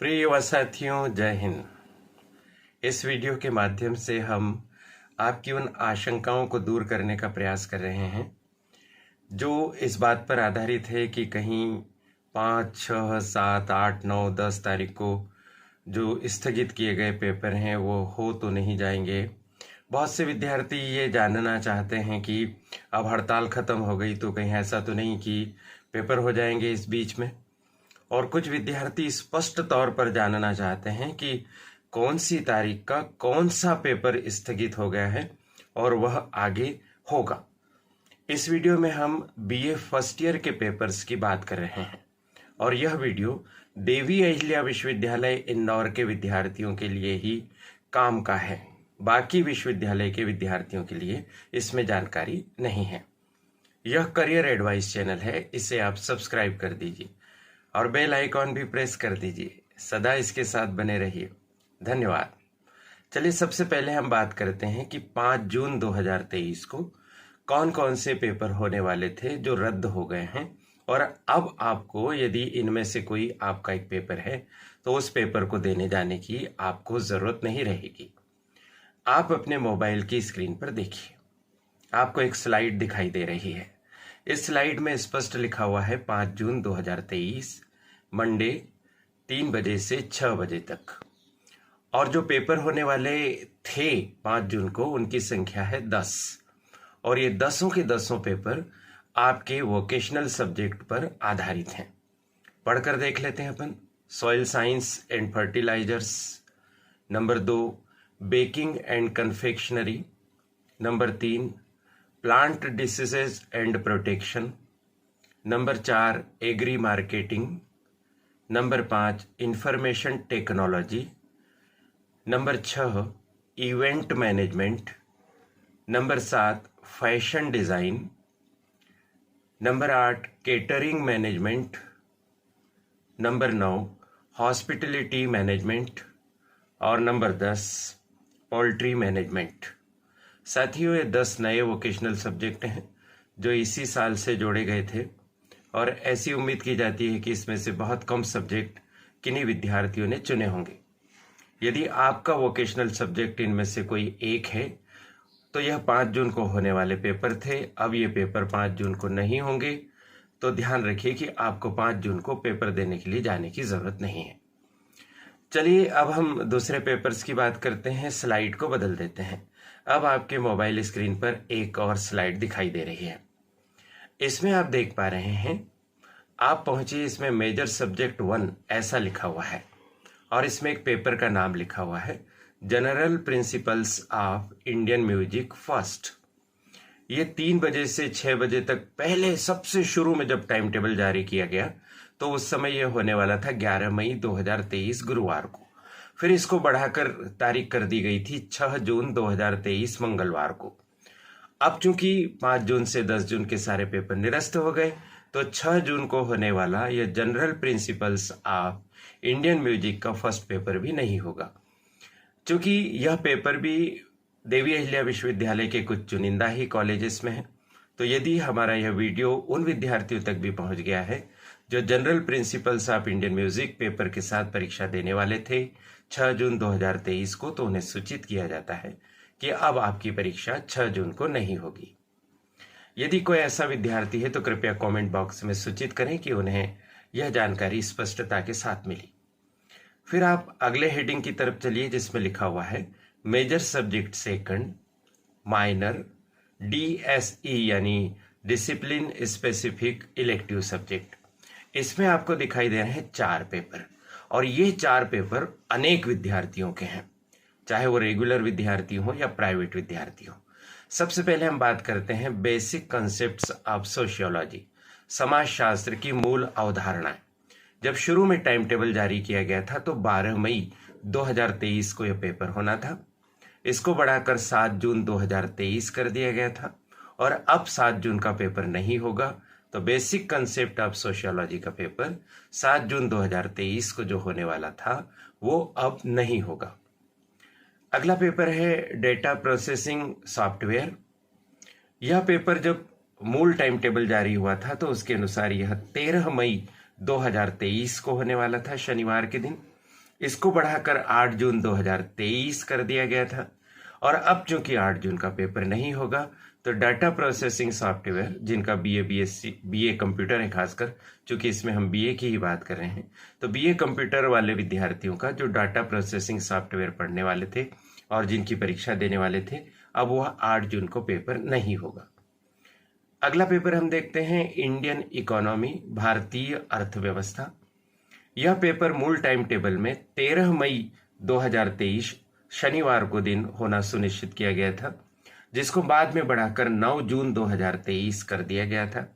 प्रिय युवा साथियों, जय हिंद। इस वीडियो के माध्यम से हम आपकी उन आशंकाओं को दूर करने का प्रयास कर रहे हैं जो इस बात पर आधारित है कि कहीं 5, 6, 7, 8, 9, 10 तारीख को जो स्थगित किए गए पेपर हैं वो हो तो नहीं जाएंगे। बहुत से विद्यार्थी ये जानना चाहते हैं कि अब हड़ताल ख़त्म हो गई तो कहीं ऐसा तो नहीं कि पेपर हो जाएंगे इस बीच में। और कुछ विद्यार्थी स्पष्ट तौर पर जानना चाहते हैं कि कौन सी तारीख का कौन सा पेपर स्थगित हो गया है और वह आगे होगा। इस वीडियो में हम बीए फर्स्ट ईयर के पेपर्स की बात कर रहे हैं और यह वीडियो देवी अहिल्या विश्वविद्यालय इंदौर के विद्यार्थियों के लिए ही काम का है। बाकी विश्वविद्यालय के विद्यार्थियों के लिए इसमें जानकारी नहीं है। यह करियर एडवाइस चैनल है, इसे आप सब्सक्राइब कर दीजिए और बेल आइकॉन भी प्रेस कर दीजिए। सदा इसके साथ बने रहिए। धन्यवाद। चलिए सबसे पहले हम बात करते हैं कि 5 जून 2023 को कौन कौन से पेपर होने वाले थे जो रद्द हो गए हैं और अब आपको यदि इनमें से कोई आपका एक पेपर है तो उस पेपर को देने जाने की आपको ज़रूरत नहीं रहेगी। आप अपने मोबाइल की स्क्रीन पर देखिए, आपको एक स्लाइड दिखाई दे रही है। इस स्लाइड में स्पष्ट लिखा हुआ है 5 जून 2023 मंडे 3 बजे से 6 बजे तक। और जो पेपर होने वाले थे 5 जून को उनकी संख्या है 10 और ये 10 के 10 पेपर आपके वोकेशनल सब्जेक्ट पर आधारित हैं। पढ़कर देख लेते हैं अपन। Soil science and fertilisers, number 2 baking and confectionery, number 3 plant diseases and protection, number 4 agri marketing, number 5 information technology, number 6 event management, number 7 fashion design, number 8 catering management, number 9 hospitality management और number 10 poultry management. साथियों, ये 10 नए vocational subject हैं जो इसी साल से जोड़े गए थे और ऐसी उम्मीद की जाती है कि इसमें से बहुत कम सब्जेक्ट किन्हीं विद्यार्थियों ने चुने होंगे। यदि आपका वोकेशनल सब्जेक्ट इनमें से कोई एक है तो यह 5 जून को होने वाले पेपर थे। अब ये पेपर 5 जून को नहीं होंगे, तो ध्यान रखिए कि आपको 5 जून को पेपर देने के लिए जाने की ज़रूरत नहीं है। चलिए अब हम दूसरे पेपर्स की बात करते हैं। स्लाइड को बदल देते हैं। अब आपके मोबाइल स्क्रीन पर एक और स्लाइड दिखाई दे रही है। इसमें आप देख पा रहे हैं, आप पहुंचे, इसमें मेजर सब्जेक्ट 1 ऐसा लिखा हुआ है और इसमें एक पेपर का नाम लिखा हुआ है general principles of Indian music first. ये 3 बजे से 6 बजे तक, पहले सबसे शुरू में जब टाइम टेबल जारी किया गया तो उस समय यह होने वाला था 11 मई 2023 गुरुवार को। फिर इसको बढ़ाकर तारीख कर दी गई थी 6 जून 2023 मंगलवार को। अब चूंकि 5 जून से 10 जून के सारे पेपर निरस्त हो गए तो 6 जून को होने वाला यह general principles of Indian music का फर्स्ट पेपर भी नहीं होगा। चूंकि यह पेपर भी देवी अहिल्या विश्वविद्यालय के कुछ चुनिंदा ही कॉलेजेस में है, तो यदि हमारा यह वीडियो उन विद्यार्थियों तक भी पहुंच गया है जो general principles of Indian music paper के साथ परीक्षा देने वाले थे 6 जून 2023 को, तो उन्हें सूचित किया जाता है कि अब आपकी परीक्षा 6 जून को नहीं होगी। यदि कोई ऐसा विद्यार्थी है तो कृपया कमेंट बॉक्स में सूचित करें कि उन्हें यह जानकारी स्पष्टता के साथ मिली। फिर आप अगले हेडिंग की तरफ चलिए जिसमें लिखा हुआ है major subject second minor DSE यानी डिसिप्लिन स्पेसिफिक इलेक्टिव सब्जेक्ट। इसमें आपको दिखाई दे रहे हैं 4 पेपर और ये 4 पेपर अनेक विद्यार्थियों के हैं, चाहे वो रेगुलर विद्यार्थी हो या प्राइवेट विद्यार्थी हो। सबसे पहले हम बात करते हैं बेसिक कॉन्सेप्ट्स ऑफ सोशियोलॉजी, समाजशास्त्र की मूल अवधारणाएं। जब शुरू में टाइम टेबल जारी किया गया था तो 12 मई 2023 को यह पेपर होना था। इसको बढ़ाकर 7 जून 2023 कर दिया गया था और अब 7 जून का पेपर नहीं होगा, तो बेसिक कंसेप्ट ऑफ सोशियोलॉजी का पेपर 7 जून 2023 को जो होने वाला था वो अब नहीं होगा। अगला पेपर है डेटा प्रोसेसिंग सॉफ्टवेयर। यह पेपर जब मूल टाइम टेबल जारी हुआ था तो उसके अनुसार यह 13 मई 2023 को होने वाला था, शनिवार के दिन। इसको बढ़ाकर 8 जून 2023 कर दिया गया था। और अब चूंकि 8 जून का पेपर नहीं होगा तो डाटा प्रोसेसिंग सॉफ्टवेयर, जिनका बीए बीएससी बीए कंप्यूटर है, खासकर चूंकि इसमें हम बीए की ही बात कर रहे हैं, तो बीए कंप्यूटर वाले विद्यार्थियों का जो डाटा प्रोसेसिंग सॉफ्टवेयर पढ़ने वाले थे और जिनकी परीक्षा देने वाले थे, अब वह 8 जून को पेपर नहीं होगा। अगला पेपर हम देखते हैं इंडियन इकोनॉमी, भारतीय अर्थव्यवस्था। यह पेपर मूल टाइम टेबल में 13 मई 2023 शनिवार को दिन होना सुनिश्चित किया गया था, जिसको बाद में बढ़ाकर 9 जून 2023 कर दिया गया था।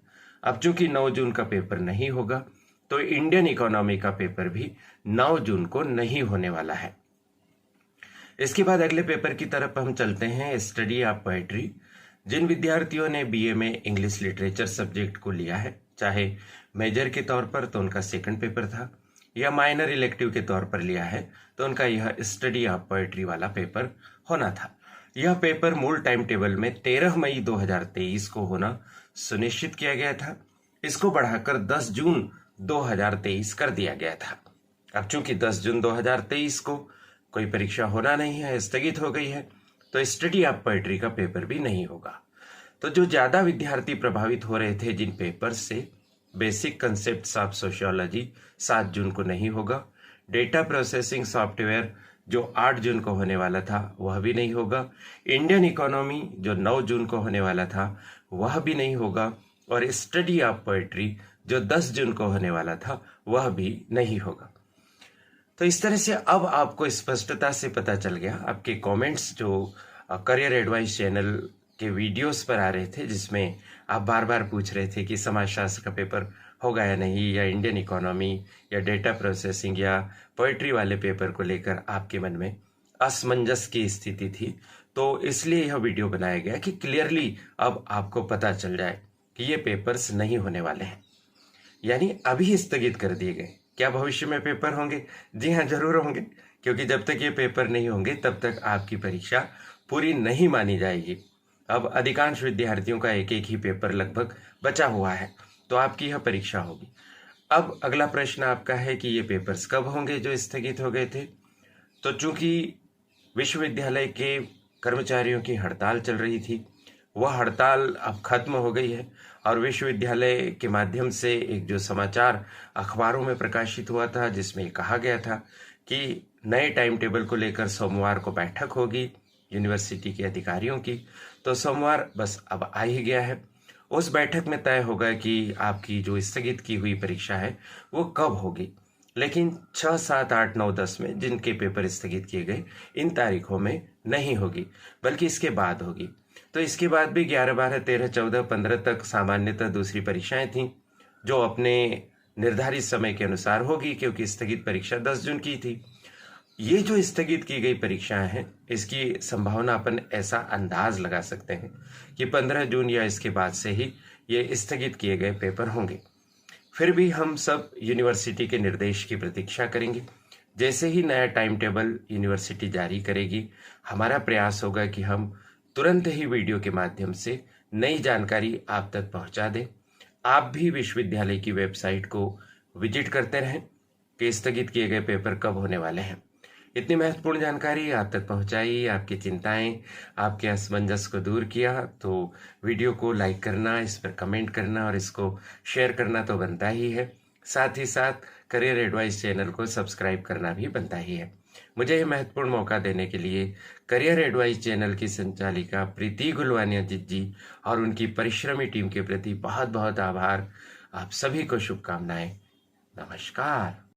अब चूंकि 9 जून का पेपर नहीं होगा तो इंडियन इकोनॉमी का पेपर भी 9 जून को नहीं होने वाला है। इसके बाद अगले पेपर की तरफ हम चलते हैं, स्टडी ऑफ पोएट्री। जिन विद्यार्थियों ने बीए में इंग्लिश लिटरेचर सब्जेक्ट को लिया है, चाहे मेजर के तौर पर तो उनका सेकंड पेपर था, या माइनर इलेक्टिव के तौर पर लिया है तो उनका यह स्टडी ऑफ पोएट्री वाला पेपर होना था। यह पेपर मूल टाइम टेबल में 13 मई 2023 को होना सुनिश्चित किया गया था। इसको बढ़ाकर 10 जून 2023 कर दिया गया था। अब चूंकि 10 जून 2023 को कोई परीक्षा होना नहीं है, स्थगित हो गई है, तो स्टडी ऑफ पोएट्री का पेपर भी नहीं होगा। तो जो ज्यादा विद्यार्थी प्रभावित हो रहे थे जिन पेपर से, बेसिक कंसेप्ट्स ऑफ सोशियोलॉजी 7 जून को नहीं होगा, डेटा प्रोसेसिंग सॉफ्टवेयर जो 8 जून को होने वाला था वह भी नहीं होगा, इंडियन इकोनॉमी जो 9 जून को होने वाला था वह भी नहीं होगा, और स्टडी ऑफ पोएट्री जो 10 जून को होने वाला था वह भी नहीं होगा। तो इस तरह से अब आपको स्पष्टता से पता चल गया। आपके कमेंट्स जो करियर एडवाइस चैनल के वीडियोस पर आ रहे थे, जिसमें आप बार बार पूछ रहे थे कि समाजशास्त्र का पेपर होगा या नहीं, या इंडियन इकोनॉमी या डेटा प्रोसेसिंग या पोएट्री वाले पेपर को लेकर आपके मन में असमंजस की स्थिति थी, तो इसलिए यह वीडियो बनाया गया कि क्लियरली अब आपको पता चल जाए कि ये पेपर्स नहीं होने वाले हैं, यानी अभी स्थगित कर दिए गए। क्या भविष्य में पेपर होंगे? जी हाँ, जरूर होंगे, क्योंकि जब तक ये पेपर नहीं होंगे तब तक आपकी परीक्षा पूरी नहीं मानी जाएगी। अब अधिकांश विद्यार्थियों का एक एक ही पेपर लगभग बचा हुआ है, तो आपकी यह परीक्षा होगी। अब अगला प्रश्न आपका है कि ये पेपर्स कब होंगे जो स्थगित हो गए थे। तो चूंकि विश्वविद्यालय के कर्मचारियों की हड़ताल चल रही थी, वह हड़ताल अब खत्म हो गई है, और विश्वविद्यालय के माध्यम से एक जो समाचार अखबारों में प्रकाशित हुआ था, जिसमें कहा गया था कि नए टाइम टेबल को लेकर सोमवार को बैठक होगी यूनिवर्सिटी के अधिकारियों की, तो सोमवार बस अब आ ही गया है। उस बैठक में तय होगा कि आपकी जो स्थगित की हुई परीक्षा है वो कब होगी। लेकिन 6, 7, 8, 9, 10 में जिनके पेपर स्थगित किए गए, इन तारीखों में नहीं होगी, बल्कि इसके बाद होगी। तो इसके बाद भी 11, 12, 13, 14, 15 तक सामान्यतः दूसरी परीक्षाएं थीं, जो अपने निर्धारित समय के अनुसार होगी, क्योंकि स्थगित परीक्षा 10 जून की थी। ये जो स्थगित की गई परीक्षाएं हैं, इसकी संभावना अपन ऐसा अंदाज लगा सकते हैं कि 15 जून या इसके बाद से ही ये स्थगित किए गए पेपर होंगे। फिर भी हम सब यूनिवर्सिटी के निर्देश की प्रतीक्षा करेंगे। जैसे ही नया टाइम टेबल यूनिवर्सिटी जारी करेगी, हमारा प्रयास होगा कि हम तुरंत ही वीडियो के माध्यम से नई जानकारी आप तक पहुंचा दें। आप भी विश्वविद्यालय की वेबसाइट को विजिट करते रहें कि स्थगित किए गए पेपर कब होने वाले हैं। इतनी महत्वपूर्ण जानकारी आप तक पहुंचाई, आपकी चिंताएं, आपके असमंजस को दूर किया, तो वीडियो को लाइक करना, इस पर कमेंट करना और इसको शेयर करना तो बनता ही है। साथ ही साथ करियर एडवाइस चैनल को सब्सक्राइब करना भी बनता ही है। मुझे यह महत्वपूर्ण मौका देने के लिए करियर एडवाइस चैनल की संचालिका प्रीति गुलवानिया जी और उनकी परिश्रमी टीम के प्रति बहुत बहुत आभार। आप सभी को शुभकामनाएं। नमस्कार।